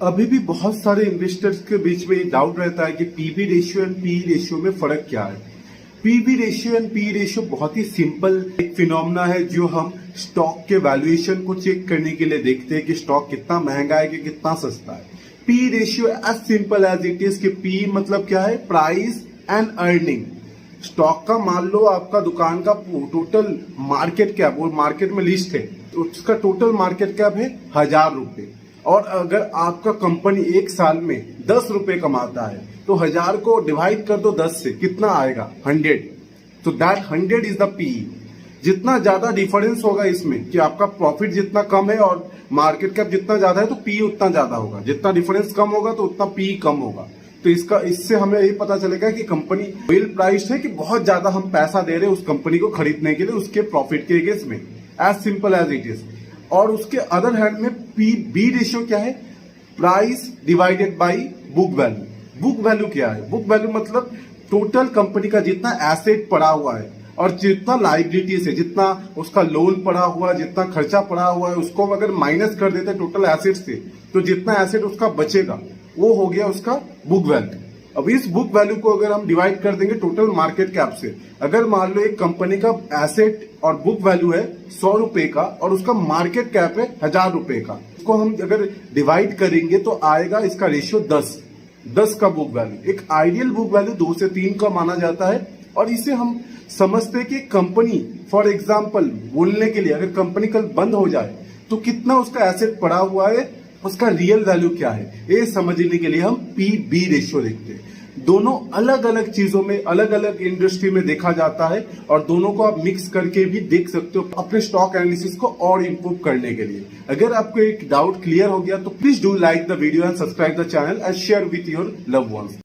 अभी भी बहुत सारे इन्वेस्टर्स के बीच में ये डाउट रहता है कि PB ratio and P ratio में फर्क क्या है। PB ratio and P ratio बहुत ही सिंपल एक फिनोमेना है जो हम स्टॉक के वैल्यूएशन को चेक करने के लिए देखते हैं कि स्टॉक कितना महंगा है कि कितना सस्ता है। P ratio as simple as it is कि पी मतलब क्या है, प्राइस एंड अर्निंग। स्टॉक का मान लो आपका दुकान का टोटल मार्केट कैप, वो मार्केट में लिस्ट है, उसका टोटल मार्केट कैप है 1000 रुपए, और अगर आपका कंपनी एक साल में 10 रुपए कमाता है तो 1000 को डिवाइड कर दो 10 से, कितना आएगा 100। तो दैट 100 इज द पी। जितना ज्यादा डिफरेंस होगा इसमें कि आपका प्रॉफिट जितना कम है और मार्केट कैप जितना ज्यादा है तो पी उतना ज्यादा होगा, जितना डिफरेंस कम होगा तो उतना पी कम होगा। तो इससे हमें यही पता चलेगा कि कंपनी वेल प्राइस्ड है कि बहुत ज्यादा हम पैसा दे रहे हैं उस कंपनी को खरीदने के लिए उसके प्रॉफिट के अगेंस्ट में, as simple as it is. और उसके अदर हैंड में पी बी रेशियो क्या है, price divided by book value. Book value क्या है, बुक वैल्यू मतलब टोटल कंपनी का जितना एसेट पड़ा हुआ है और जितना लाइबिलिटीज है, जितना उसका लोन पड़ा हुआ है, जितना खर्चा पड़ा हुआ है, उसको अगर माइनस कर देते टोटल एसेट से तो जितना एसेट उसका बचेगा वो हो गया उसका बुक वैल्यू। अब इस बुक वैल्यू को अगर हम डिवाइड कर देंगे टोटल मार्केट कैप से, अगर मान लो एक कंपनी का एसेट और बुक वैल्यू है 100 रुपए का और उसका मार्केट कैप है 1000 रुपए का, उसको हम अगर डिवाइड करेंगे तो आएगा इसका रेशियो 10 का बुक वैल्यू। एक आइडियल बुक वैल्यू 2 से 3 का माना जाता है। और इसे हम समझते हैं कि कंपनी, फॉर एग्जाम्पल बोलने के लिए, अगर कंपनी कल बंद हो जाए तो कितना उसका एसेट पड़ा हुआ है, उसका रियल वैल्यू क्या है, ये समझने के लिए हम पी बी रेशियो देखते हैं। दोनों अलग अलग चीजों में, अलग अलग इंडस्ट्री में देखा जाता है और दोनों को आप मिक्स करके भी देख सकते हो अपने स्टॉक एनालिसिस को और इंप्रूव करने के लिए। अगर आपको एक डाउट क्लियर हो गया तो please do like the video and subscribe the channel and share with your loved ones.